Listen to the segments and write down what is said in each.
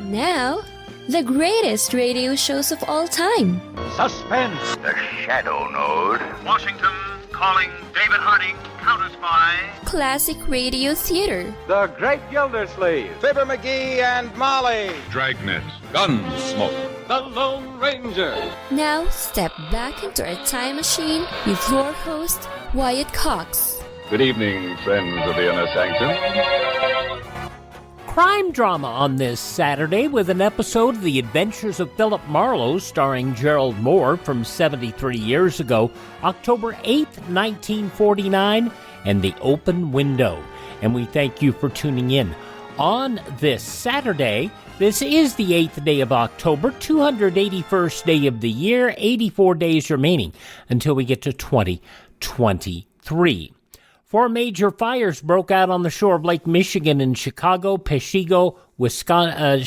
Now, the greatest radio shows of all time. Suspense. The Shadow Node. Washington calling David Harding, counter spy. Classic radio theater. The Great Gildersleeve. Fibber McGee and Molly. Dragnet. Gunsmoke. The Lone Ranger. Now, step back into a time machine with your host, Wyatt Cox. Good evening, friends of the Inner Sanctum. Crime drama on this Saturday with an episode of The Adventures of Philip Marlowe starring Gerald Mohr from 73 years ago, October 8th, 1949, and The Open Window. And we thank you for tuning in. On this Saturday, this is the 8th day of October, 281st day of the year, 84 days remaining until we get to 2023. 4 major fires broke out on the shore of Lake Michigan in Chicago, Peshego, Wisconsin,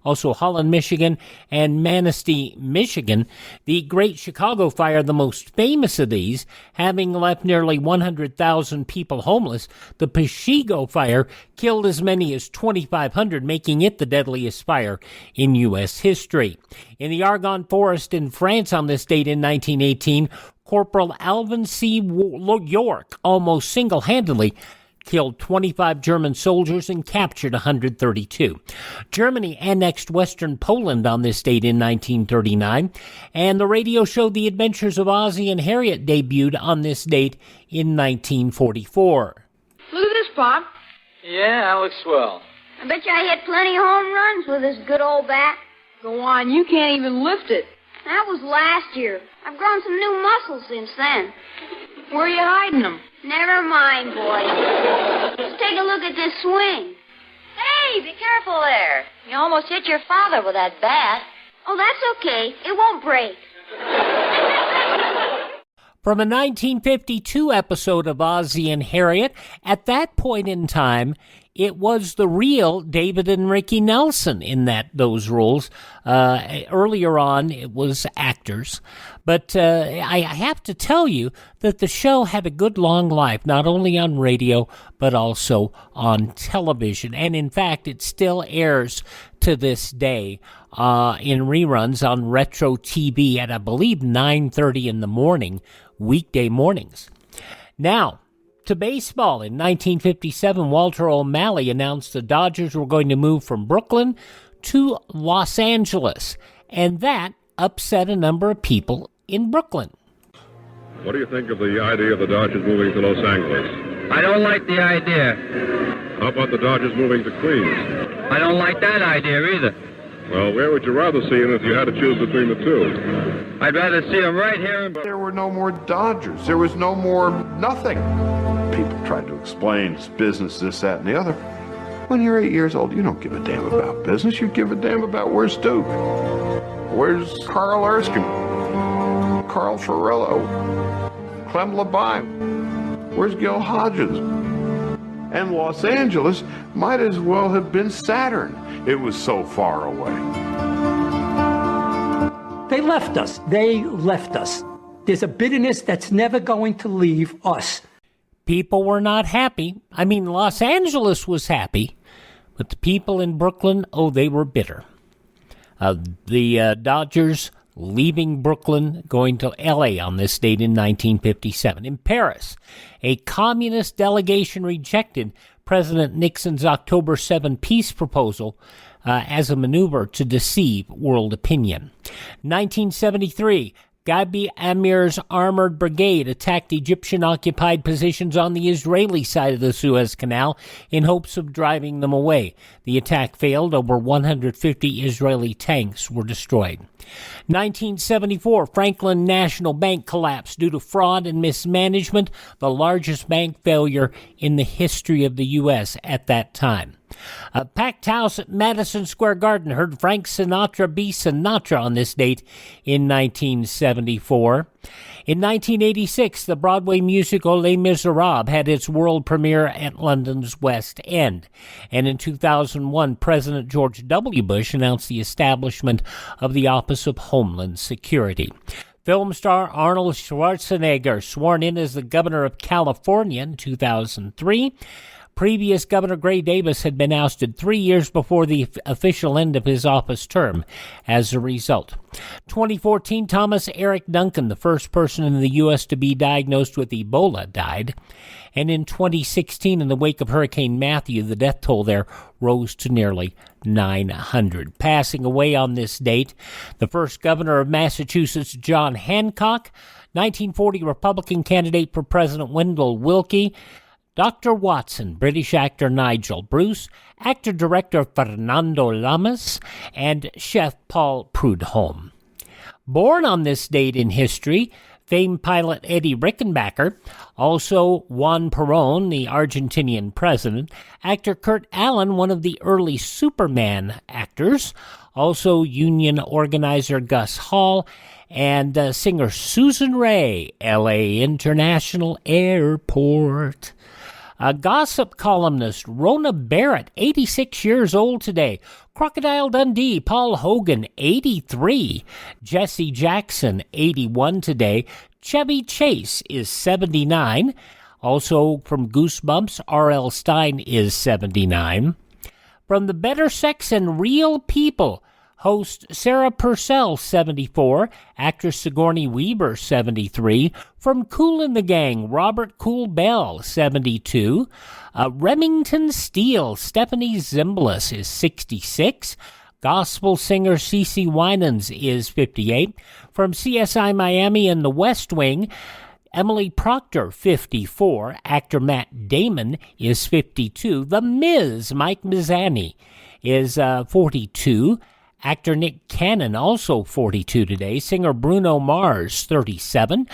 also Holland, Michigan, and Manistee, Michigan. The Great Chicago Fire, the most famous of these, having left nearly 100,000 people homeless. The Peshego Fire killed as many as 2,500, making it the deadliest fire in U.S. history. In the Argonne Forest in France on this date in 1918, Corporal Alvin C. York almost single-handedly killed 25 German soldiers and captured 132. Germany annexed western Poland on this date in 1939, and the radio show The Adventures of Ozzie and Harriet debuted on this date in 1944. Look at this, Pop. Yeah, that looks swell. I bet you I hit plenty of home runs with this good old bat. Go on, you can't even lift it. That was last year. I've grown some new muscles since then. Where are you hiding them? Never mind, boy. Just take a look at this swing. Hey, be careful there. You almost hit your father with that bat. Oh, that's okay. It won't break. From a 1952 episode of Ozzie and Harriet, at that point in time, it was the real David and Ricky Nelson in those roles. Earlier on, it was actors. But I have to tell you that the show had a good long life, not only on radio, but also on television. And in fact, it still airs to this day in reruns on Retro TV at, I believe, 9:30 in the morning, weekday mornings. Now, to baseball. In 1957, Walter O'Malley announced the Dodgers were going to move from Brooklyn to Los Angeles, and that upset a number of people in Brooklyn. What do you think of the idea of the Dodgers moving to Los Angeles? I don't like the idea. How about the Dodgers moving to Queens? I don't like that idea either. Well, where would you rather see them if you had to choose between the two? I'd rather see them right here in... There were no more Dodgers. There was no more nothing. People tried to explain it's business, this, that, and the other. When you're 8 years old, you don't give a damn about business. You give a damn about where's Duke, where's Carl Erskine, Carl Ferrillo, Clem Labine, where's Gil Hodges. And Los Angeles might as well have been Saturn. It was so far away. They left us. There's a bitterness that's never going to leave us. People were not happy. I mean, Los Angeles was happy, but the people in Brooklyn, they were bitter. The Dodgers leaving Brooklyn, going to L.A. on this date in 1957. In Paris, a communist delegation rejected President Nixon's October 7 peace proposal as a maneuver to deceive world opinion. 1973, Gabi Amir's armored brigade attacked Egyptian-occupied positions on the Israeli side of the Suez Canal in hopes of driving them away. The attack failed. Over 150 Israeli tanks were destroyed. 1974, Franklin National Bank collapsed due to fraud and mismanagement, the largest bank failure in the history of the U.S. at that time. A packed house at Madison Square Garden heard Frank Sinatra be Sinatra on this date in 1974. In 1986, the Broadway musical Les Miserables had its world premiere at London's West End. And in 2001, President George W. Bush announced the establishment of the Office of Homeland Security. Film star Arnold Schwarzenegger sworn in as the governor of California in 2003. Previous Governor Gray Davis had been ousted 3 years before the official end of his office term as a result. 2014, Thomas Eric Duncan, the first person in the U.S. to be diagnosed with Ebola, died. And in 2016, in the wake of Hurricane Matthew, the death toll there rose to nearly 900. Passing away on this date, the first governor of Massachusetts, John Hancock, 1940 Republican candidate for President Wendell Willkie, Dr. Watson, British actor Nigel Bruce, actor-director Fernando Lamas, and chef Paul Prudhomme. Born on this date in history, famed pilot Eddie Rickenbacker, also Juan Perón, the Argentinian president, actor Kurt Allen, one of the early Superman actors, also union organizer Gus Hall, and singer Susan Rae, L.A. International Airport. Gossip columnist Rona Barrett, 86 years old today. Crocodile Dundee, Paul Hogan, 83. Jesse Jackson, 81 today. Chevy Chase is 79. Also from Goosebumps, R.L. Stine is 79. From The Better Sex and Real People, host Sarah Purcell, 74, actress Sigourney Weaver, 73, from Kool and the Gang, Robert Kool Bell, 72, Remington Steele, Stephanie Zimbalist is 66, gospel singer CeCe Winans is 58, from CSI Miami and The West Wing, Emily Proctor, 54, actor Matt Damon is 52, The Miz, Mike Mazzani is 42, actor Nick Cannon, also 42 today. Singer Bruno Mars, 37.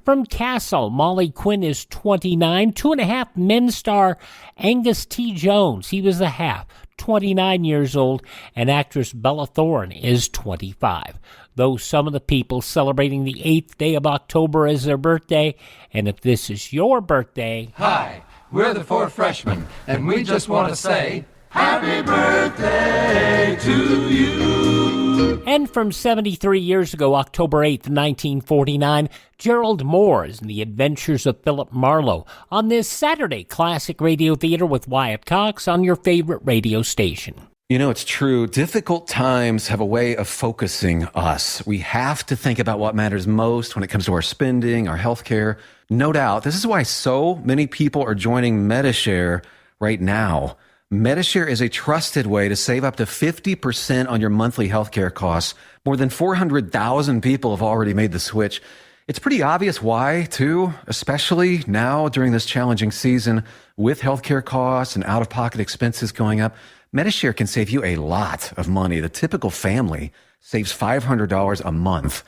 From Castle, Molly Quinn is 29. 2.5 Men star Angus T. Jones, he was the half, 29 years old. And actress Bella Thorne is 25. Those some of the people celebrating the 8th day of October as their birthday. And if this is your birthday... Hi, we're the 4 freshmen, and we just want to say... Happy birthday to you. And from 73 years ago, October 8th, 1949, Gerald Mohr is in The Adventures of Philip Marlowe on this Saturday Classic Radio Theater with Wyatt Cox on your favorite radio station. You know, it's true. Difficult times have a way of focusing us. We have to think about what matters most when it comes to our spending, our health care. No doubt. This is why so many people are joining Medishare right now. Medishare is a trusted way to save up to 50% on your monthly healthcare costs. More than 400,000 people have already made the switch. It's pretty obvious why, too, especially now during this challenging season with healthcare costs and out-of-pocket expenses going up. Medishare can save you a lot of money. The typical family saves $500 a month.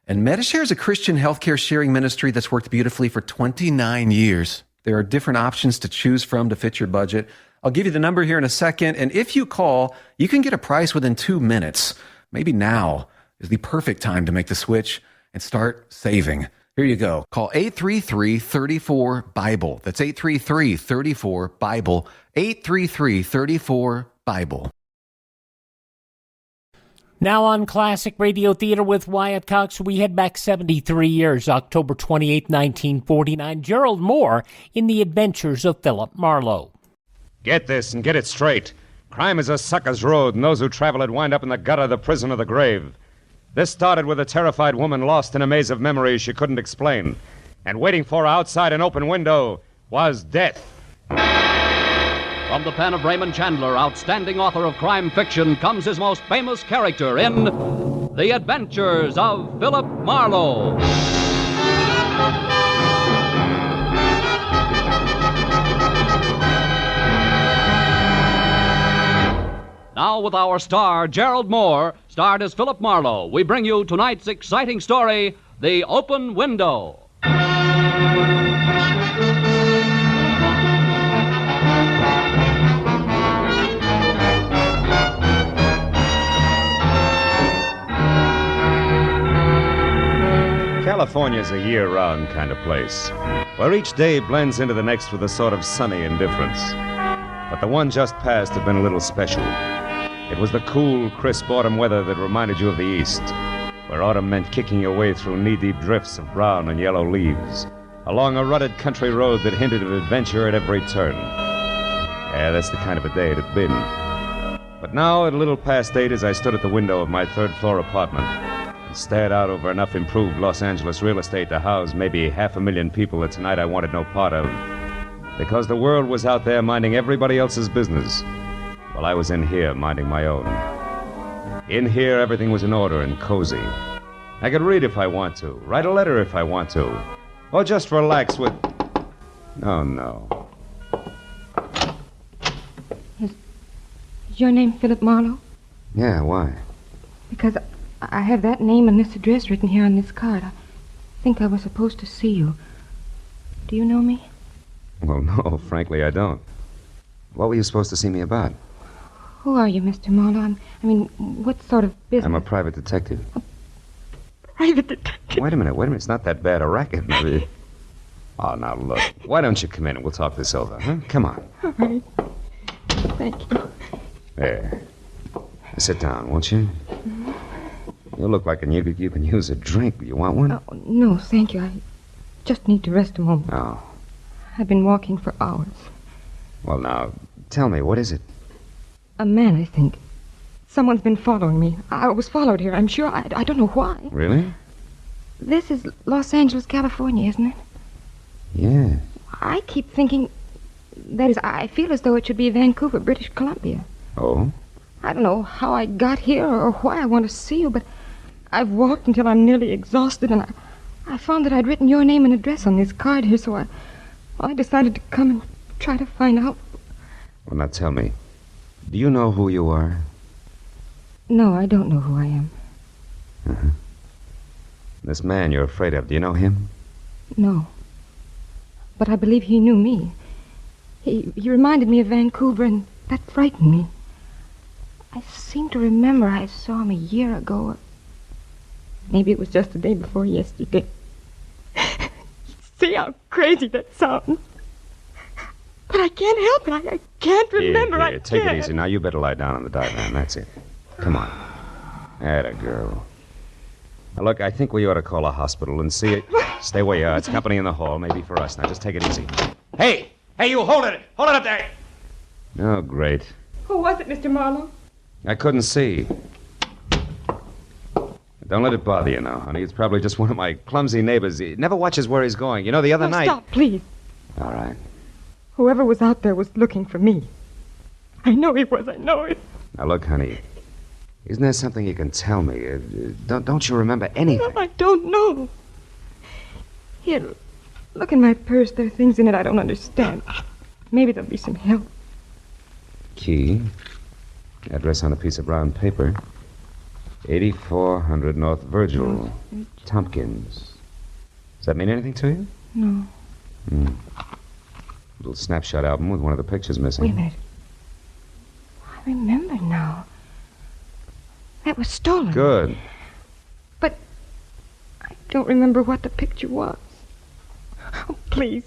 And Medishare is a Christian healthcare sharing ministry that's worked beautifully for 29 years. There are different options to choose from to fit your budget. I'll give you the number here in a second, and if you call, you can get a price within 2 minutes. Maybe now is the perfect time to make the switch and start saving. Here you go. Call 833-34-BIBLE. That's 833-34-BIBLE. 833-34-BIBLE. Now on Classic Radio Theater with Wyatt Cox, we head back 73 years, October 28, 1949. Gerald Mohr in The Adventures of Philip Marlowe. Get this and get it straight. Crime is a sucker's road, and those who travel it wind up in the gutter, the prison, or the grave. This started with a terrified woman lost in a maze of memories she couldn't explain. And waiting for her outside an open window was death. From the pen of Raymond Chandler, outstanding author of crime fiction, comes his most famous character in The Adventures of Philip Marlowe. Now with our star, Gerald Mohr, starred as Philip Marlowe, we bring you tonight's exciting story, The Open Window. California's a year-round kind of place, where each day blends into the next with a sort of sunny indifference. But the one just past had been a little special. It was the cool, crisp autumn weather that reminded you of the East, where autumn meant kicking your way through knee-deep drifts of brown and yellow leaves, along a rutted country road that hinted of adventure at every turn. Yeah, that's the kind of a day it had been. But now, at a little past 8, as I stood at the window of my third-floor apartment and stared out over enough improved Los Angeles real estate to house maybe 500,000 people that tonight I wanted no part of, because the world was out there minding everybody else's business, while I was in here minding my own. In here, everything was in order and cozy. I could read if I want to, write a letter if I want to, or just relax with... Oh, no. Is your name Philip Marlowe? Yeah, why? Because I have that name and this address written here on this card. I think I was supposed to see you. Do you know me? Well, no, frankly, I don't. What were you supposed to see me about? Who are you, Mr. Marlowe? I mean, what sort of business? I'm a private detective. Private detective? Wait a minute. It's not that bad a racket. Maybe. Oh, now, look. Why don't you come in and we'll talk this over, huh? Come on. All right. Thank you. There. Sit down, won't you? Mm-hmm. You look like you can use a drink. You want one? Oh, no, thank you. I just need to rest a moment. Oh. I've been walking for hours. Well, now, tell me, what is it? A man, I think. Someone's been following me. I was followed here, I'm sure. I don't know why. Really? This is Los Angeles, California, isn't it? Yeah. I keep thinking... That is, I feel as though it should be Vancouver, British Columbia. Oh? I don't know how I got here or why I want to see you, but I've walked until I'm nearly exhausted, and I found that I'd written your name and address on this card here, so I decided to come and try to find out. Well, now tell me, do you know who you are? No, I don't know who I am. Uh-huh. This man you're afraid of, do you know him? No. But I believe he knew me. He reminded me of Vancouver, and that frightened me. I seem to remember I saw him a year ago. Maybe it was just the day before yesterday. See how crazy that sounds? But I can't help it. I can't remember. Here, take it easy. Now, you better lie down on the divan. That's it. Come on. Atta girl. Now, look, I think we ought to call a hospital and see it. Stay where you are. It's company in the hall. Maybe for us. Now, just take it easy. Hey! Hey, you hold it! Hold it up there! Oh, great. Who was it, Mr. Marlowe? I couldn't see. Don't let it bother you now, honey. It's probably just one of my clumsy neighbors. He never watches where he's going. You know, the other night... Stop, please. All right. Whoever was out there was looking for me. I know he was. I know it. Now, look, honey. Isn't there something you can tell me? Don't you remember anything? No, I don't know. Here, look in my purse. There are things in it I don't understand. Maybe there'll be some help. Key. Address on a piece of brown paper. 8400 North Virgil. Tompkins. Does that mean anything to you? No. Little snapshot album with one of the pictures missing. Wait a minute. I remember now. That was stolen. Good. But I don't remember what the picture was. Oh, please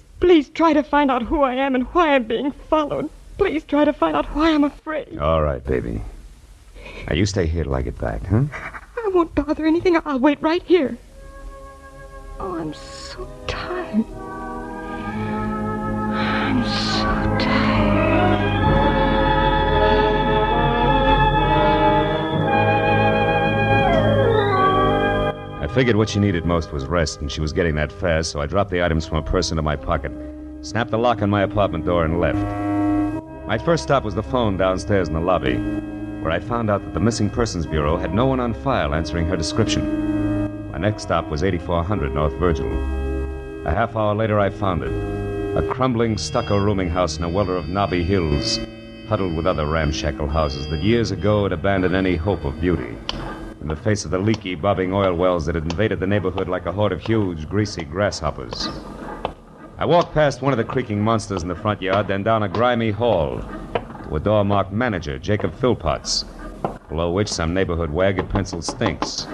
try to find out who I am and why I'm being followed. Please try to find out why I'm afraid. All right, baby. Now, you stay here till I get back, huh? I won't bother anything. I'll wait right here. Oh, I'm so tired. I'm so tired. I figured what she needed most was rest, and she was getting that fast, so I dropped the items from her purse into my pocket, snapped the lock on my apartment door, and left. My first stop was the phone downstairs in the lobby, where I found out that the Missing Persons Bureau had no one on file answering her description. My next stop was 8400 North Virgil. A half hour later, I found it. A crumbling stucco rooming house in a welter of knobby hills, huddled with other ramshackle houses that years ago had abandoned any hope of beauty, in the face of the leaky, bobbing oil wells that had invaded the neighborhood like a horde of huge, greasy grasshoppers. I walked past one of the creaking monsters in the front yard, then down a grimy hall to a door marked Manager, Jacob Philpotts, below which some neighborhood wag had penciled Stinks.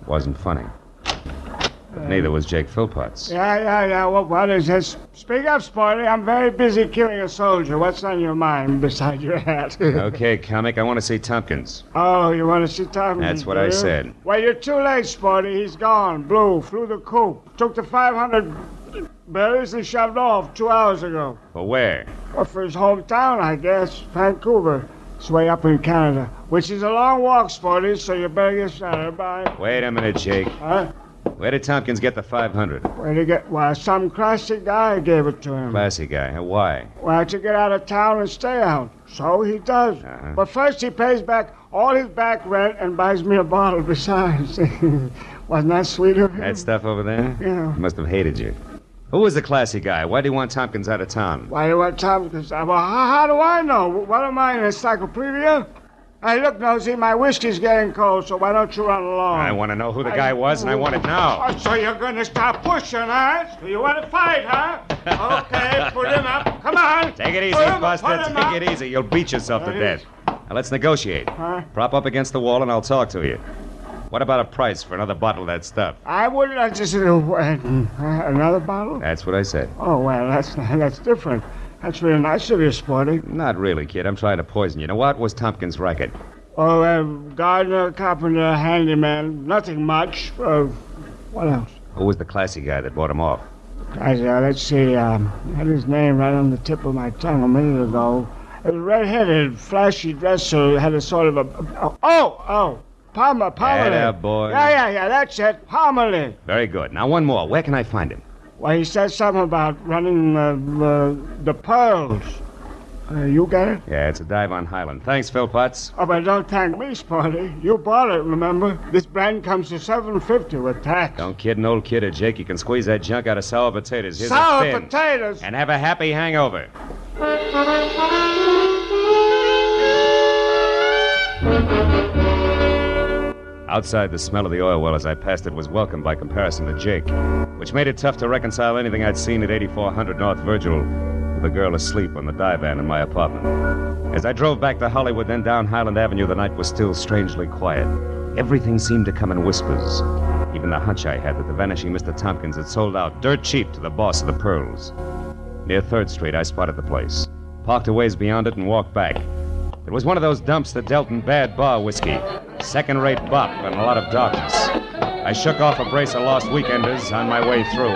Wasn't funny. But neither was Jake Philpotts. Yeah. What is this? Speak up, Sporty. I'm very busy killing a soldier. What's on your mind beside your hat? Okay, comic, I want to see Tompkins. Oh, you want to see Tompkins? That's what I said. Well, you're too late, Sporty. He's gone. Flew the coop. Took the 500... Billy's and shoved off 2 hours ago. For where? Well, for his hometown, I guess. Vancouver. It's way up in Canada. Which is a long walk, Sporty, so you better get started. Bye. Wait a minute, Jake. Huh? Where did Tompkins get the 500? Where'd he get? Well, some classy guy gave it to him. Classy guy. Why? Well, to get out of town and stay out. So he does. Uh-huh. But first he pays back all his back rent and buys me a bottle besides. Wasn't that sweet of him? That stuff over there? Yeah. He must have hated you. Who was the classy guy? Why do you want Tompkins out of town? Why do you want Tompkins? Well, how do I know? What am I, an encyclopedia? Hey, look, Nosy, my whiskey's getting cold, so why don't you run along? I want to know who the guy was, and I want it now. Oh, so you're going to start pushing, huh? So you want to fight, huh? Okay, put him up. Come on. Take it easy, Buster. Take it easy. You'll beat yourself to death. Now, let's negotiate. Huh? Prop up against the wall, and I'll talk to you. What about a price for another bottle of that stuff? I wouldn't just... another bottle? That's what I said. Oh, well, that's different. That's really nice of you, Sporty. Not really, kid. I'm trying to poison you. Now, what was Tompkins' racket? Oh, gardener, carpenter, handyman. Nothing much. What else? Who was the classy guy that bought him off? Let's see. I had his name right on the tip of my tongue a minute ago. It was red-headed, flashy dresser. Had a sort of a... Palmer. That boy. Yeah, that's it. Palmerley. Very good. Now, one more. Where can I find him? Well, he said something about running the pearls. You get it? Yeah, it's a dive on Highland. Thanks, Phil Potts. Oh, but don't thank me, Sporty. You bought it, remember? This brand comes to $7.50 with tax. Don't kid an old kid or Jake. You can squeeze that junk out of sour potatoes. Here's sour a fin. Potatoes? And have a happy hangover. Outside, the smell of the oil well as I passed it was welcome by comparison to Jake, which made it tough to reconcile anything I'd seen at 8400 North Virgil with the girl asleep on the divan in my apartment. As I drove back to Hollywood, then down Highland Avenue, the night was still strangely quiet. Everything seemed to come in whispers. Even the hunch I had that the vanishing Mr. Tompkins had sold out dirt cheap to the boss of the Pearls. Near 3rd Street, I spotted the place, parked a ways beyond it, and walked back. It was one of those dumps that dealt in bad bar whiskey. Second-rate bop and a lot of darkness. I shook off a brace of lost weekenders on my way through.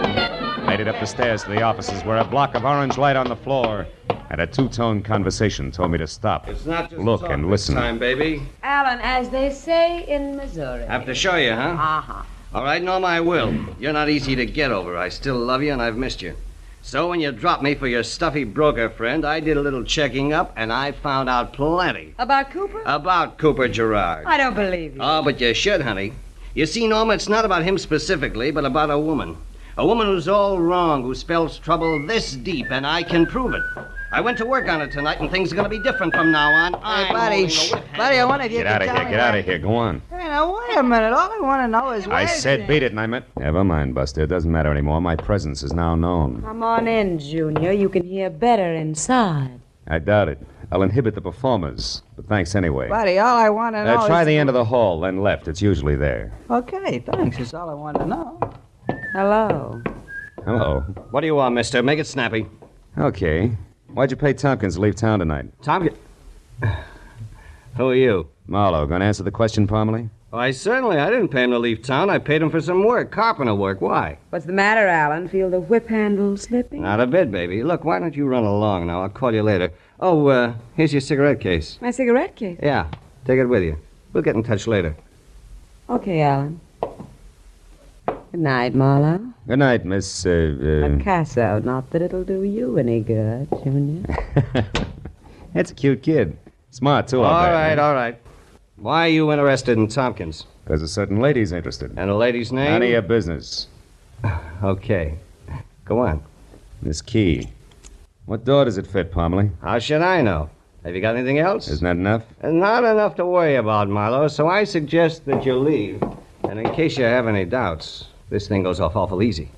Made it up the stairs to the offices where a block of orange light on the floor and a two-tone conversation told me to stop, it's not just look, and listen. Time, baby. Alan, as they say in Missouri. Have to show you, huh? Uh-huh. All right, Norm, I will. You're not easy to get over. I still love you, and I've missed you. So when you dropped me for your stuffy broker friend, I did a little checking up, and I found out plenty. About Cooper? About Cooper Gerard. I don't believe you. Oh, but you should, honey. You see, Norma, it's not about him specifically, but about a woman. A woman who's all wrong, who spells trouble this deep, and I can prove it. I went to work on it tonight, and things are going to be different from now on. Hey, buddy, I wonder if you Get out of here, get out of here. Go on. Hey, now, wait a minute. All I want to know is I said beat it, and I meant... Never mind, Buster. It doesn't matter anymore. My presence is now known. Come on in, Junior. You can hear better inside. I doubt it. I'll inhibit the performers, but thanks anyway. Buddy, all I want to know Try is... the end of the hall, then left. It's usually there. Okay, thanks. That's all I want to know. Hello. Hello. What do you want, mister? Make it snappy. Okay. Why'd you pay Tompkins to leave town tonight? Tompkins? Who are you? Marlowe. Gonna answer the question, Parmalee? Why, certainly. I didn't pay him to leave town. I paid him for some work, carpenter work. Why? What's the matter, Alan? Feel the whip handle slipping? Not a bit, baby. Look, why don't you run along now? I'll call you later. Oh, here's your cigarette case. My cigarette case? Yeah. Take it with you. We'll get in touch later. Okay, Alan. Good night, Marlowe. Good night, Miss, Picasso. Not that it'll do you any good, Junior. That's a cute kid. Smart, too, All right. Why are you interested in Tompkins? Because a certain lady's interested. And a lady's name? None of your business. Okay. Go on. Miss Key. What door does it fit, Parmalee? How should I know? Have you got anything else? Isn't that enough? Not enough to worry about, Marlowe, so I suggest that you leave. And in case you have any doubts, this thing goes off awful easy.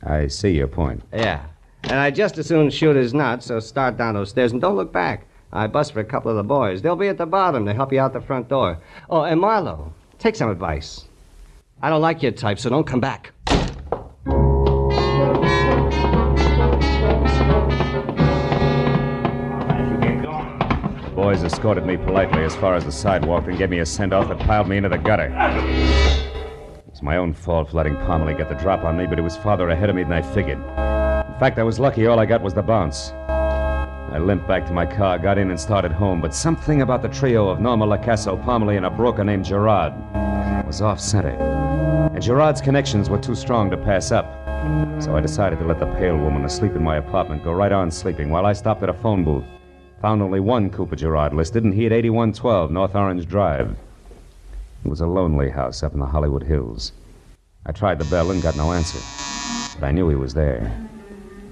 I see your point. Yeah. And I'd just as soon shoot as not, so start down those stairs and don't look back. I bust for a couple of the boys. They'll be at the bottom to help you out the front door. Oh, and Marlowe, take some advice. I don't like your type, so don't come back. Boys escorted me politely as far as the sidewalk and gave me a send-off that piled me into the gutter. It's my own fault for letting Parmalee get the drop on me, but it was farther ahead of me than I figured. In fact, I was lucky all I got was the bounce. I limped back to my car, got in and started home, but something about the trio of Norma Lacasso, Parmalee, and a broker named Gerard was off-center. And Gerard's connections were too strong to pass up. So I decided to let the pale woman asleep in my apartment go right on sleeping while I stopped at a phone booth. Found only one Cooper Gerard listed, and he at 8112 North Orange Drive. It was a lonely house up in the Hollywood Hills. I tried the bell and got no answer, but I knew he was there.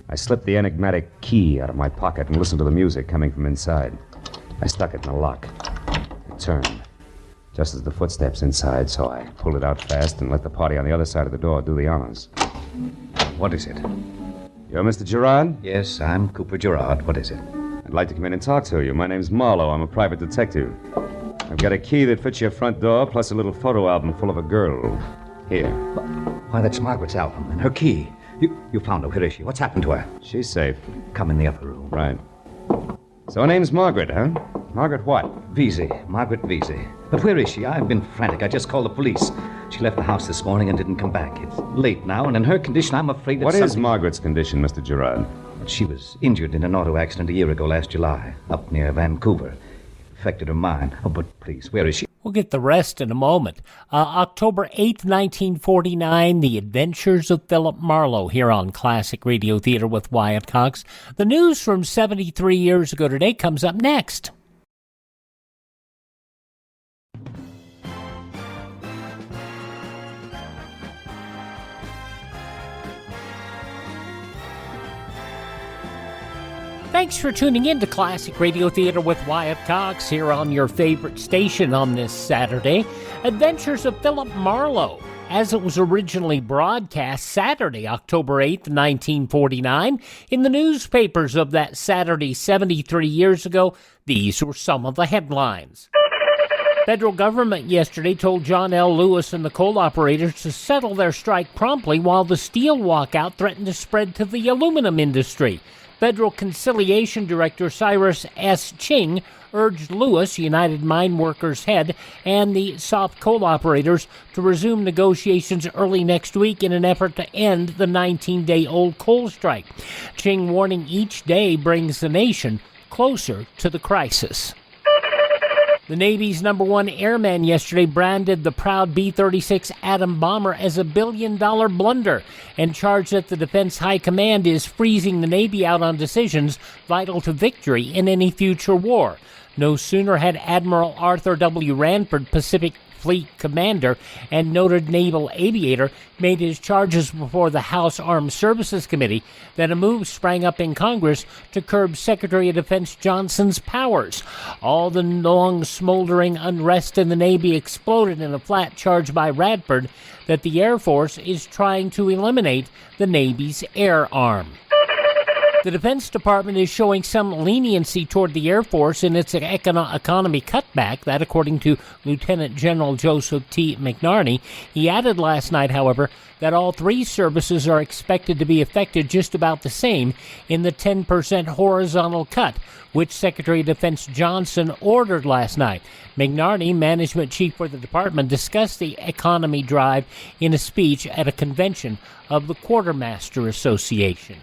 I slipped the enigmatic key out of my pocket and listened to the music coming from inside. I stuck it in the lock. It turned, just as the footsteps inside, so I pulled it out fast and let the party on the other side of the door do the honors. What is it? You're Mr. Gerard? Yes, I'm Cooper Gerard. What is it? I'd like to come in and talk to you. My name's Marlowe. I'm a private detective. I've got a key that fits your front door, plus a little photo album full of a girl. Here. Why, that's Margaret's album and her key. You found her. Where is she? What's happened to her? She's safe. Come in the upper room. Right. So her name's Margaret, huh? Margaret what? Vesey. Margaret Vesey. But where is she? I've been frantic. I just called the police. She left the house this morning and didn't come back. It's late now, and in her condition, I'm afraid that What is Margaret's condition, Mr. Gerard? She was injured in an auto accident a year ago last July, up near Vancouver. It affected her mind. Oh, but please, where is she? We'll get the rest in a moment. October 8th, 1949, The Adventures of Philip Marlowe here on Classic Radio Theater with Wyatt Cox. The news from 73 years ago today comes up next. Thanks for tuning in to Classic Radio Theater with Wyatt Cox here on your favorite station on this Saturday. Adventures of Philip Marlowe, as it was originally broadcast Saturday, October 8th, 1949. In the newspapers of that Saturday 73 years ago, these were some of the headlines. Federal government yesterday told John L. Lewis and the coal operators to settle their strike promptly while the steel walkout threatened to spread to the aluminum industry. Federal Conciliation Director Cyrus S. Ching urged Lewis, United Mine Workers head, and the soft coal operators to resume negotiations early next week in an effort to end the 19-day-old coal strike. Ching warning each day brings the nation closer to the crisis. The Navy's #1 airman yesterday branded the proud B-36 Atom bomber as a billion-dollar blunder and charged that the Defense High Command is freezing the Navy out on decisions vital to victory in any future war. No sooner had Admiral Arthur W. Ranford, Pacific Fleet Commander and noted naval aviator, made his charges before the House Armed Services Committee that a move sprang up in Congress to curb Secretary of Defense Johnson's powers. All the long smoldering unrest in the Navy exploded in a flat charge by Radford that the Air Force is trying to eliminate the Navy's air arm. The Defense Department is showing some leniency toward the Air Force in its economy cutback, that according to Lieutenant General Joseph T. McNarney. He added last night, however, that all three services are expected to be affected just about the same in the 10% horizontal cut, which Secretary of Defense Johnson ordered last night. McNarney, management chief for the department, discussed the economy drive in a speech at a convention of the Quartermaster Association.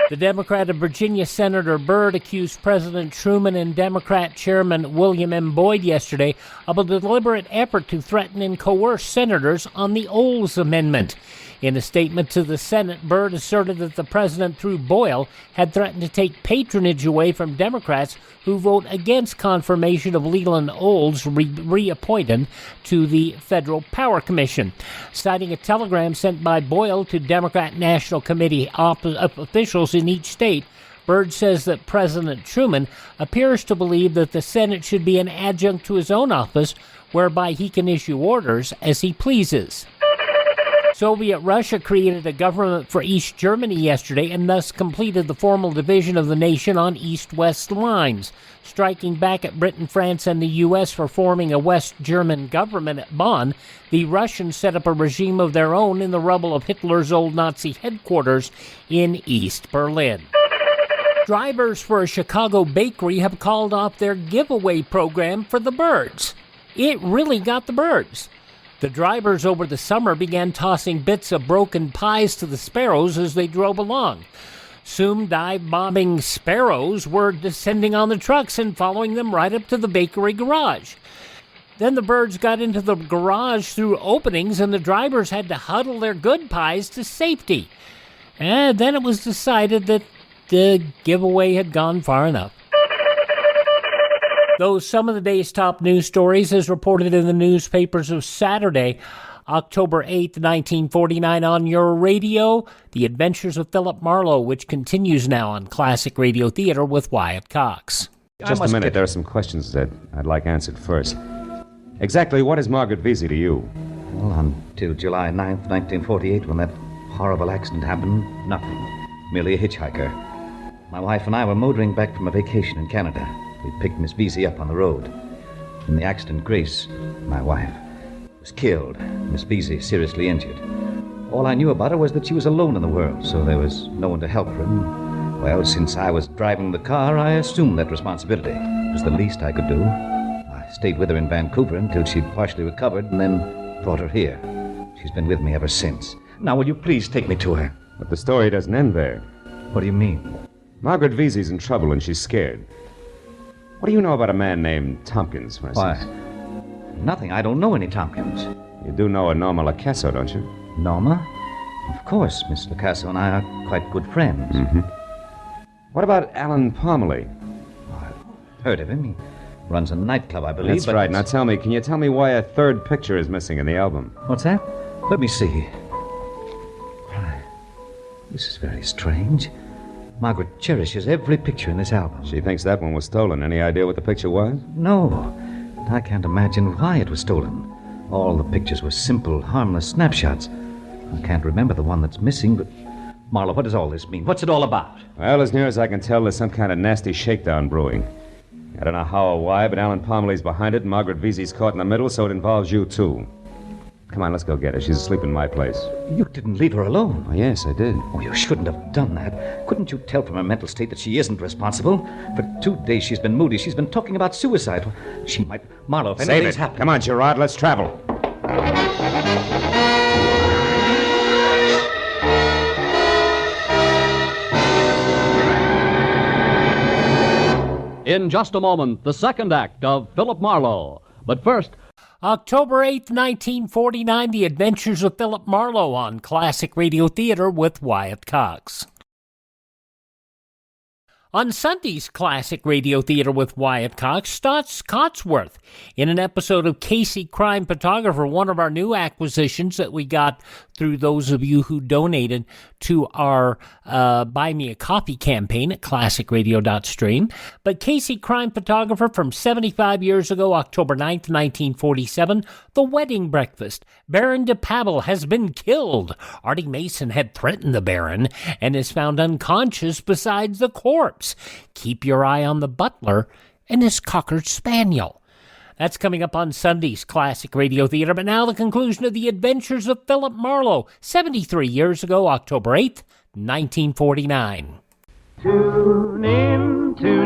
The Democrat of Virginia, Senator Byrd, accused President Truman and Democrat Chairman William M. Boyd yesterday of a deliberate effort to threaten and coerce senators on the Olds Amendment. In a statement to the Senate, Byrd asserted that the president, through Boyle, had threatened to take patronage away from Democrats who vote against confirmation of Leland Olds' reappointment to the Federal Power Commission. Citing a telegram sent by Boyle to Democrat National Committee officials in each state, Byrd says that President Truman appears to believe that the Senate should be an adjunct to his own office, whereby he can issue orders as he pleases. Soviet Russia created a government for East Germany yesterday and thus completed the formal division of the nation on east-west lines. Striking back at Britain, France, and the U.S. for forming a West German government at Bonn, the Russians set up a regime of their own in the rubble of Hitler's old Nazi headquarters in East Berlin. Drivers for a Chicago bakery have called off their giveaway program for the birds. It really got the birds. The drivers over the summer began tossing bits of broken pies to the sparrows as they drove along. Soon dive-bombing sparrows were descending on the trucks and following them right up to the bakery garage. Then the birds got into the garage through openings, and the drivers had to huddle their good pies to safety. And then it was decided that the giveaway had gone far enough. Those some of the day's top news stories, as reported in the newspapers of Saturday, October 8th, 1949, on your radio, The Adventures of Philip Marlowe, which continues now on Classic Radio Theater with Wyatt Cox. Just a minute. There are some questions that I'd like answered first. Exactly what is Margaret Vesey to you? Well, until July 9th, 1948, when that horrible accident happened, nothing. Merely a hitchhiker. My wife and I were motoring back from a vacation in Canada. We picked Miss Vesey up on the road. In the accident, Grace, my wife, was killed. Miss Vesey seriously injured. All I knew about her was that she was alone in the world, so there was no one to help her. And, well, since I was driving the car, I assumed that responsibility. It was the least I could do. I stayed with her in Vancouver until she partially recovered and then brought her here. She's been with me ever since. Now, will you please take me to her? But the story doesn't end there. What do you mean? Margaret Vesey's in trouble and she's scared. What do you know about a man named Tompkins, for instance? Why, nothing. I don't know any Tompkins. You do know a Norma Lacasso, don't you? Norma? Of course. Miss Lacasso and I are quite good friends. Mm-hmm. What about Alan Parmalee? I've heard of him. He runs a nightclub, I believe. That's right. Now tell me, can you tell me why a third picture is missing in the album? What's that? Let me see. Why, this is very strange. Margaret cherishes every picture in this album. She thinks that one was stolen. Any idea what the picture was? No. I can't imagine why it was stolen. All the pictures were simple, harmless snapshots. I can't remember the one that's missing, but... Marlowe, what does all this mean? What's it all about? Well, as near as I can tell, there's some kind of nasty shakedown brewing. I don't know how or why, but Alan Parmalee's behind it, and Margaret Vesey's caught in the middle, so it involves you, too. Come on, let's go get her. She's asleep in my place. You didn't leave her alone. Oh, yes, I did. Oh, you shouldn't have done that. Couldn't you tell from her mental state that she isn't responsible? For 2 days she's been moody. She's been talking about suicide. She might... Marlowe, if anything's happened... Come on, Gerard, let's travel. In just a moment, the second act of Philip Marlowe. But first... October 8th, 1949, The Adventures of Philip Marlowe on Classic Radio Theater with Wyatt Cox. On Sunday's Classic Radio Theater with Wyatt Cox, Stotts Cotsworth in an episode of Casey Crime Photographer, one of our new acquisitions that we got through those of you who donated to our Buy Me a Coffee campaign at classicradio.stream. But Casey Crime Photographer from 75 years ago, October 9th, 1947, The Wedding Breakfast. Baron de Pavel has been killed. Artie Mason had threatened the Baron and is found unconscious beside the corpse. Keep your eye on the butler and his cocker spaniel. That's coming up on Sunday's Classic Radio Theater. But now the conclusion of The Adventures of Philip Marlowe, 73 years ago, October 8th, 1949. Tune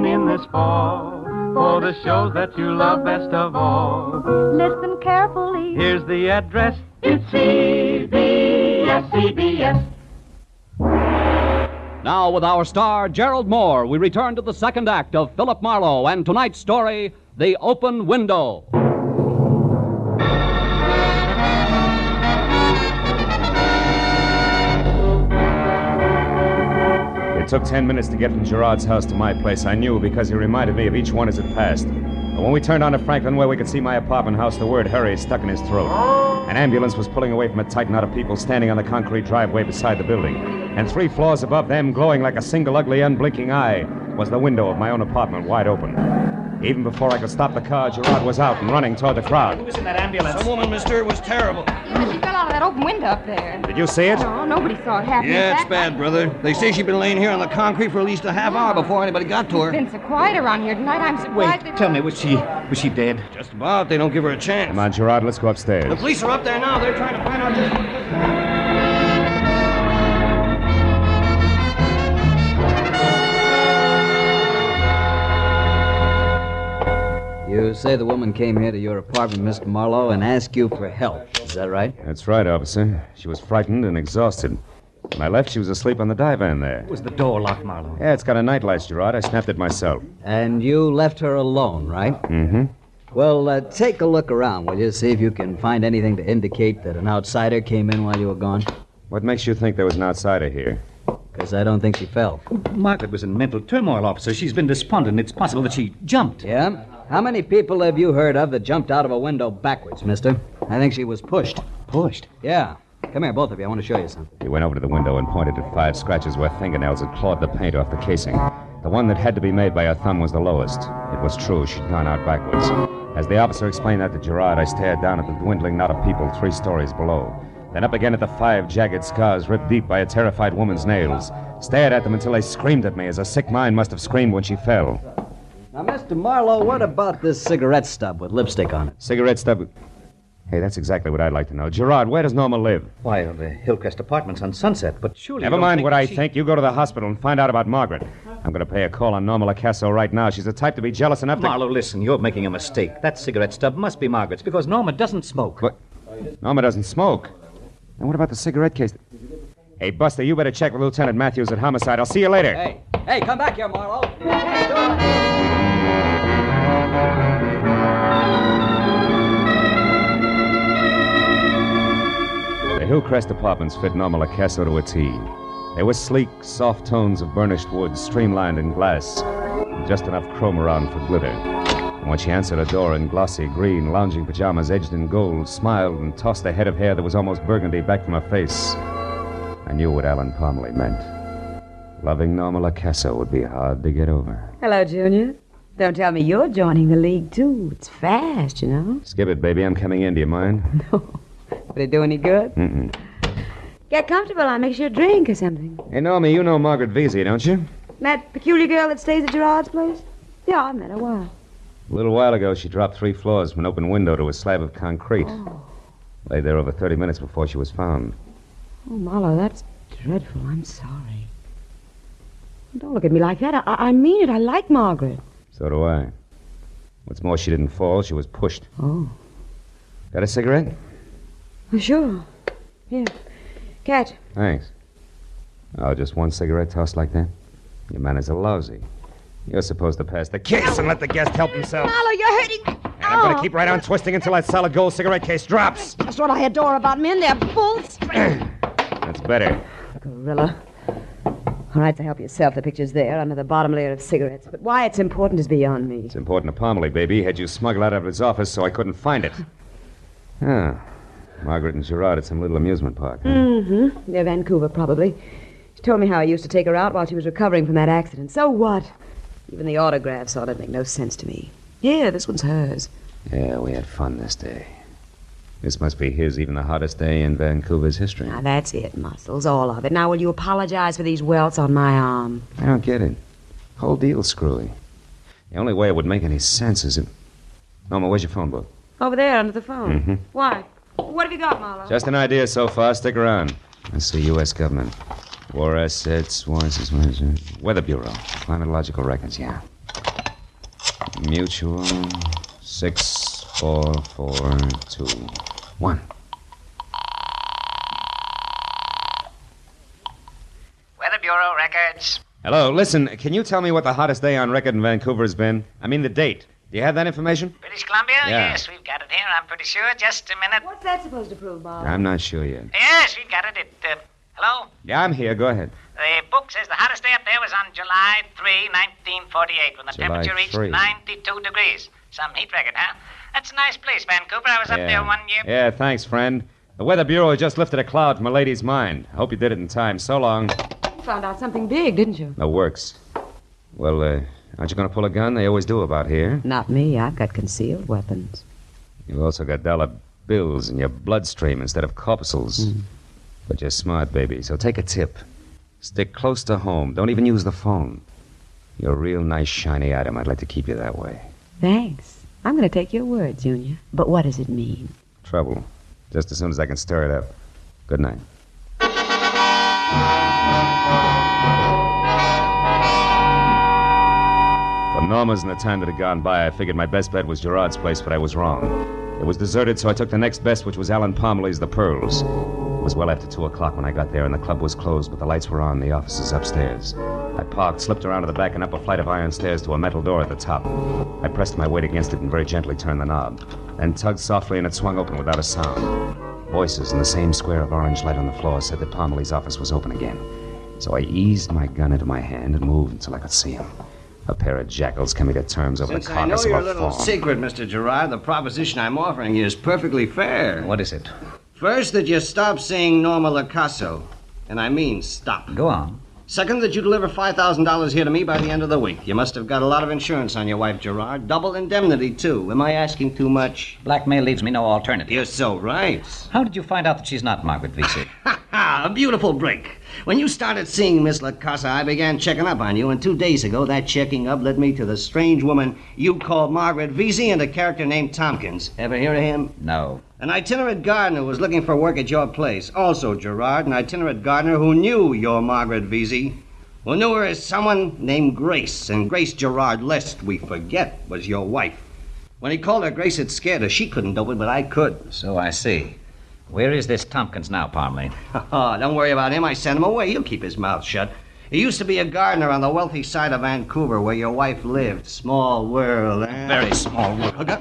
in this fall for the shows that you love best of all. Listen carefully. Here's the address. It's CBS. Now, with our star, Gerald Mohr, we return to the second act of Philip Marlowe and tonight's story, The Open Window. It took 10 minutes to get from Gerard's house to my place. I knew because he reminded me of each one as it passed. But when we turned onto Franklin where we could see my apartment house, the word hurry stuck in his throat. An ambulance was pulling away from a tight knot of people standing on the concrete driveway beside the building. And 3 floors above them, glowing like a single ugly unblinking eye, was the window of my own apartment wide open. Even before I could stop the car, Gerard was out and running toward the crowd. Who was in that ambulance? Some woman, mister. It was terrible. She fell out of that open window up there. Did you see it? No, nobody saw it happen. Yeah, it's bad, brother. They say she'd been laying here on the concrete for at least a half hour before anybody got to her. It's been so quiet around here tonight. I'm surprised. Wait, tell me, was she dead? Just about. They don't give her a chance. Come on, Gerard, let's go upstairs. The police are up there now. They're trying to find out just... You say the woman came here to your apartment, Mr. Marlowe, and asked you for help. Is that right? That's right, officer. She was frightened and exhausted. When I left, she was asleep on the divan there. Was the door locked, Marlowe? Yeah, it's got a night latch, Gerard. I snapped it myself. And you left her alone, right? Mm-hmm. Well, take a look around, will you? See if you can find anything to indicate that an outsider came in while you were gone. What makes you think there was an outsider here? Because I don't think she fell. Margaret was in mental turmoil, officer. She's been despondent. It's possible that she jumped. Yeah? How many people have you heard of that jumped out of a window backwards, mister? I think she was pushed. Pushed? Yeah. Come here, both of you. I want to show you something. He went over to the window and pointed at 5 scratches where fingernails had clawed the paint off the casing. The one that had to be made by her thumb was the lowest. It was true. She'd gone out backwards. As the officer explained that to Gerard, I stared down at the dwindling knot of people 3 stories below. Then up again at the 5 jagged scars ripped deep by a terrified woman's nails. Stared at them until they screamed at me, as a sick mind must have screamed when she fell. Now, Mr. Marlowe, what about this cigarette stub with lipstick on it? Cigarette stub? Hey, that's exactly what I'd like to know. Gerard, where does Norma live? Why, the Hillcrest Apartments on Sunset, but surely... Never mind what I think. You go to the hospital and find out about Margaret. I'm going to pay a call on Norma Lacasso right now. She's the type to be jealous enough to... Marlowe, listen, you're making a mistake. That cigarette stub must be Margaret's, because Norma doesn't smoke. What? Norma doesn't smoke? And what about the cigarette case? Hey, Buster, you better check with Lieutenant Matthews at Homicide. I'll see you later. Hey, come back here, Marlowe. The Hillcrest Apartments fit Norma Lacasso to a T. They were sleek, soft tones of burnished wood, streamlined in glass, and just enough chrome around for glitter. And when she answered a door in glossy green lounging pajamas edged in gold, smiled and tossed a head of hair that was almost burgundy back from her face, I knew what Alan Parmalee meant. Loving Norma Lacasso would be hard to get over. Hello, Junior. Don't tell me you're joining the league, too. It's fast, you know. Skip it, baby. I'm coming in. Do you mind? No. Would it do any good? Mm-mm. Get comfortable. I'll mix you a drink or something. Hey, Norma, you know Margaret Vesey, don't you? That peculiar girl that stays at Gerard's place? Yeah, I've met her. Why? A little while ago, she dropped 3 floors from an open window to a slab of concrete. Oh. Lay there over 30 minutes before she was found. Oh, Marlowe, that's dreadful. I'm sorry. Don't look at me like that. I mean it. I like Margaret. So do I. What's more, she didn't fall. She was pushed. Oh. Got a cigarette? Oh, sure. Here. Catch. Thanks. Oh, just one cigarette tossed like that? Your manners are lousy. You're supposed to pass the case and let the guest help himself. Marlowe, you're hurting. And I'm going to keep right on twisting until that solid gold cigarette case drops. That's what I adore about men. They're full strength. That's better. Gorilla. All right, so help yourself. The picture's there under the bottom layer of cigarettes. But why it's important is beyond me. It's important to Parmalee, baby. He had you smuggled out of his office so I couldn't find it. Ah. Margaret and Gerard at some little amusement park. Huh? Mm-hmm. Near Vancouver, probably. She told me how he used to take her out while she was recovering from that accident. So what? Even the autographs ought to make no sense to me. Here, this one's hers. Yeah, we had fun this day. This must be his, even the hottest day in Vancouver's history. Now, that's it, Muscles, all of it. Now, will you apologize for these welts on my arm? I don't get it. Whole deal's screwy. The only way it would make any sense is if... Norma, where's your phone book? Over there, under the phone. Mm-hmm. Why? What have you got, Marlowe? Just an idea so far. Stick around. Let's see, U.S. government. War assets, Weather Bureau. Climatological records, yeah. Mutual 64421. Weather Bureau records. Hello, listen, can you tell me what the hottest day on record in Vancouver has been? I mean the date. Do you have that information? British Columbia? Yeah. Yes, we've got it here. I'm pretty sure. Just a minute. What's that supposed to prove, Bob? I'm not sure yet. Yes, we've got it. Hello? Yeah, I'm here. Go ahead. The book says the hottest day up there was on July 3, 1948, when the July temperature reached 3. 92 degrees. Some heat record, huh? That's a nice place, Vancouver. I was up there one year. Yeah, thanks, friend. The Weather Bureau just lifted a cloud from a lady's mind. I hope you did it in time. So long. You found out something big, didn't you? No works. Well, aren't you going to pull a gun? They always do about here. Not me. I've got concealed weapons. You've also got dollar bills in your bloodstream instead of corpuscles. But you're smart, baby, so take a tip. Stick close to home. Don't even use the phone. You're a real nice, shiny item. I'd like to keep you that way. Thanks. I'm going to take your word, Junior. But what does it mean? Trouble. Just as soon as I can stir it up. Good night. For Norma's and the time that had gone by, I figured my best bet was Gerard's place, but I was wrong. It was deserted, so I took the next best, which was Alan Parmley's The Pearls. It was well after 2 o'clock when I got there, and the club was closed, but the lights were on, the offices upstairs. I parked, slipped around to the back and up a flight of iron stairs to a metal door at the top. I pressed my weight against it and very gently turned the knob, then tugged softly, and it swung open without a sound. Voices in the same square of orange light on the floor said that Parmley's office was open again. So I eased my gun into my hand and moved until I could see him. A pair of jackals coming to terms over the carcass of a fawn. Since I know your little secret, Mr. Gerard, the proposition I'm offering you is perfectly fair. What is it? First, that you stop seeing Norma Lacasso. And I mean stop. Go on. Second, that you deliver $5,000 here to me by the end of the week. You must have got a lot of insurance on your wife, Gerard. Double indemnity, too. Am I asking too much? Blackmail leaves me no alternative. You're so right. How did you find out that she's not Margaret Vesey? A beautiful break. When you started seeing Miss Lacasa, I began checking up on you, and 2 days ago, that checking up led me to the strange woman you called Margaret Vesey and a character named Tompkins. Ever hear of him? No. An itinerant gardener was looking for work at your place. Also, Gerard, an itinerant gardener who knew your Margaret Vesey, who knew her as someone named Grace. And Grace Gerard, lest we forget, was your wife. When he called her Grace, it scared her. She couldn't do it, but I could. So I see. Where is this Tompkins now, Parmley? Don't worry about him. I sent him away. He'll keep his mouth shut. He used to be a gardener on the wealthy side of Vancouver where your wife lived. Small world, eh? Very small world.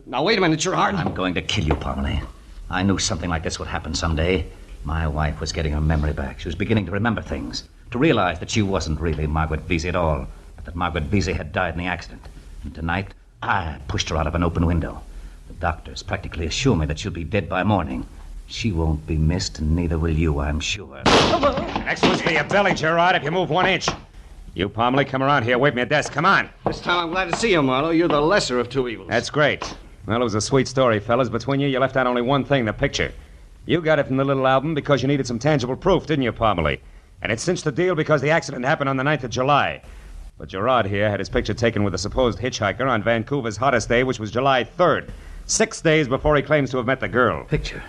Now, wait a minute, Gerard. I'm going to kill you, Parmley. I knew something like this would happen someday. My wife was getting her memory back. She was beginning to remember things, to realize that she wasn't really Margaret Vesey at all, but that Margaret Vesey had died in the accident. And tonight, I pushed her out of an open window. The doctors practically assure me that she'll be dead by morning. She won't be missed, and neither will you, I'm sure. Next one's for your belly, Gerard, if you move 1 inch. You, Parmley, come around here. Wait me a desk. Come on. This time I'm glad to see you, Marlowe. You're the lesser of two evils. That's great. Well, it was a sweet story, fellas. Between you left out only one thing, the picture. You got it from the little album because you needed some tangible proof, didn't you, Parmley? And it cinched the deal because the accident happened on the 9th of July. But Gerard here had his picture taken with a supposed hitchhiker on Vancouver's hottest day, which was July 3rd. 6 days before he claims to have met the girl. Picture?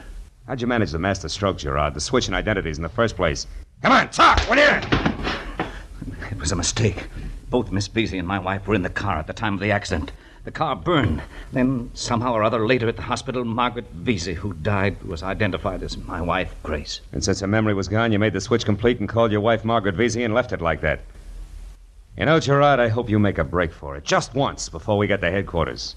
How'd you manage the master stroke, Gerard? The switch in identities in the first place? Come on, talk! What are you? It was a mistake. Both Miss Vesey and my wife were in the car at the time of the accident. The car burned. Then, somehow or other, later at the hospital, Margaret Vesey, who died, was identified as my wife, Grace. And since her memory was gone, you made the switch complete and called your wife Margaret Vesey and left it like that. You know, Gerard, I hope you make a break for it. Just once before we get to headquarters.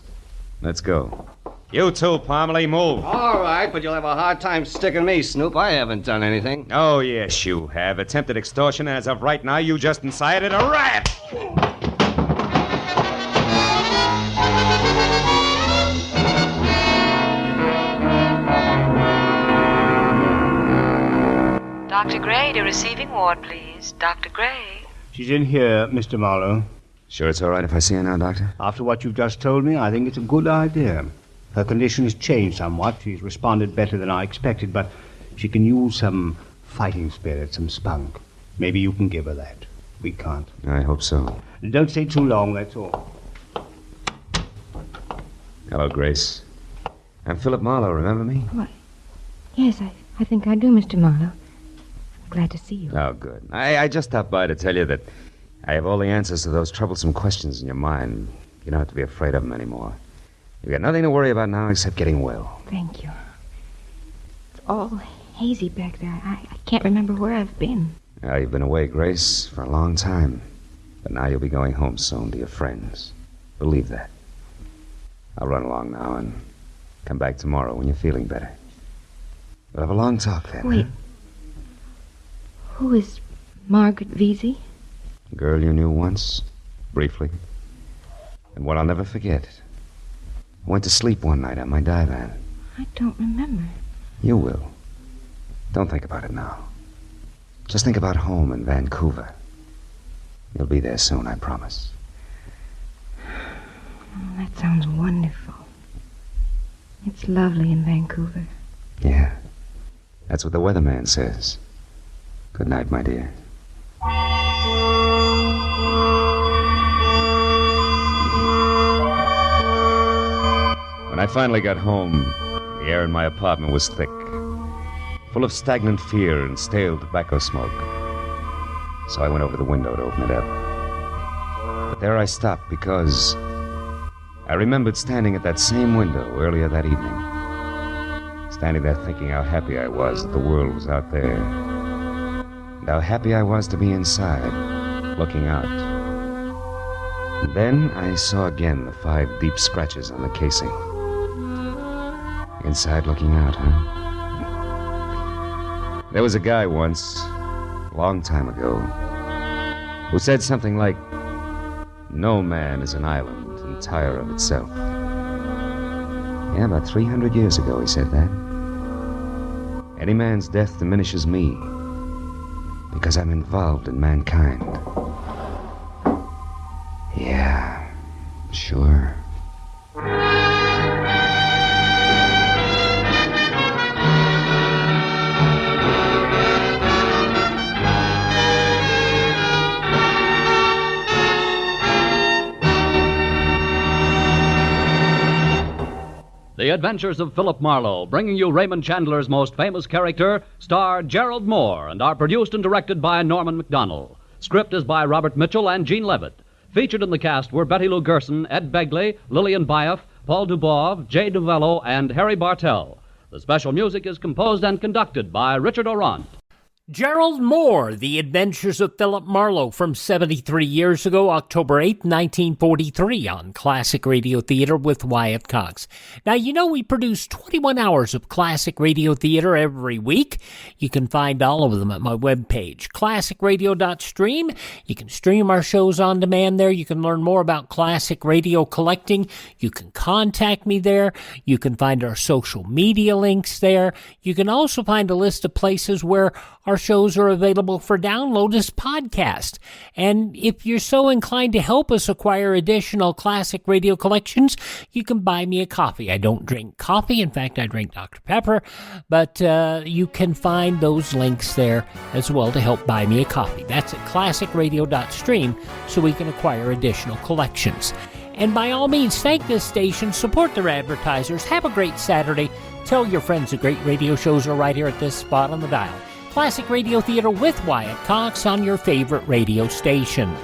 Let's go. You too, Parmley, move. All right, but you'll have a hard time sticking me, Snoop. I haven't done anything. Oh, yes, you have. Attempted extortion, and as of right now, you just incited a riot. Dr. Gray to receiving ward, please. Dr. Gray. She's in here, Mr. Marlowe. Sure it's all right if I see her now, Doctor? After what you've just told me, I think it's a good idea. Her condition has changed somewhat. She's responded better than I expected, but she can use some fighting spirit, some spunk. Maybe you can give her that. We can't. I hope so. Don't stay too long, that's all. Hello, Grace. I'm Philip Marlowe, remember me? Why, yes, I think I do, Mr. Marlowe. I'm glad to see you. Oh, good. I just stopped by to tell you that I have all the answers to those troublesome questions in your mind. You don't have to be afraid of them anymore. You've got nothing to worry about now except getting well. Thank you. It's all hazy back there. I can't remember where I've been. Now, you've been away, Grace, for a long time. But now you'll be going home soon to your friends. Believe that. I'll run along now and come back tomorrow when you're feeling better. We'll have a long talk then. Wait. Huh? Who is Margaret Vesey? Girl you knew once, briefly. And what I'll never forget. I went to sleep one night on my divan. I don't remember. You will. Don't think about it now. Just think about home in Vancouver. You'll be there soon, I promise. Oh, that sounds wonderful. It's lovely in Vancouver. Yeah. That's what the weatherman says. Good night, my dear. When I finally got home, the air in my apartment was thick, full of stagnant fear and stale tobacco smoke. So I went over to the window to open it up. But there I stopped because I remembered standing at that same window earlier that evening. Standing there thinking how happy I was that the world was out there. And how happy I was to be inside, looking out. And then I saw again the 5 deep scratches on the casing. Inside looking out, huh? There was a guy once, a long time ago, who said something like, "No man is an island entire of itself." Yeah, about 300 years ago he said that. Any man's death diminishes me because I'm involved in mankind. Yeah, sure. The Adventures of Philip Marlowe, bringing you Raymond Chandler's most famous character, star Gerald Mohr, and are produced and directed by Norman MacDonald. Script is by Robert Mitchell and Gene Levitt. Featured in the cast were Betty Lou Gerson, Ed Begley, Lillian Byoff, Paul Dubov, Jay Novello, and Harry Bartell. The special music is composed and conducted by Richard Orant. Gerald Mohr, The Adventures of Philip Marlowe, from 73 years ago, October 8, 1943, on Classic Radio Theater with Wyatt Cox. Now, you know we produce 21 hours of Classic Radio Theater every week. You can find all of them at my webpage, classicradio.stream. You can stream our shows on demand there. You can learn more about classic radio collecting. You can contact me there. You can find our social media links there. You can also find a list of places where our shows are available for download as podcast. And if you're so inclined to help us acquire additional classic radio collections, you can buy me a coffee. I don't drink coffee. In fact, I drink Dr. Pepper. But you can find those links there as well to help buy me a coffee. That's at classicradio.stream so we can acquire additional collections. And by all means, thank this station, support their advertisers. Have a great Saturday. Tell your friends the great radio shows are right here at this spot on the dial. Classic Radio Theater with Wyatt Cox on your favorite radio station.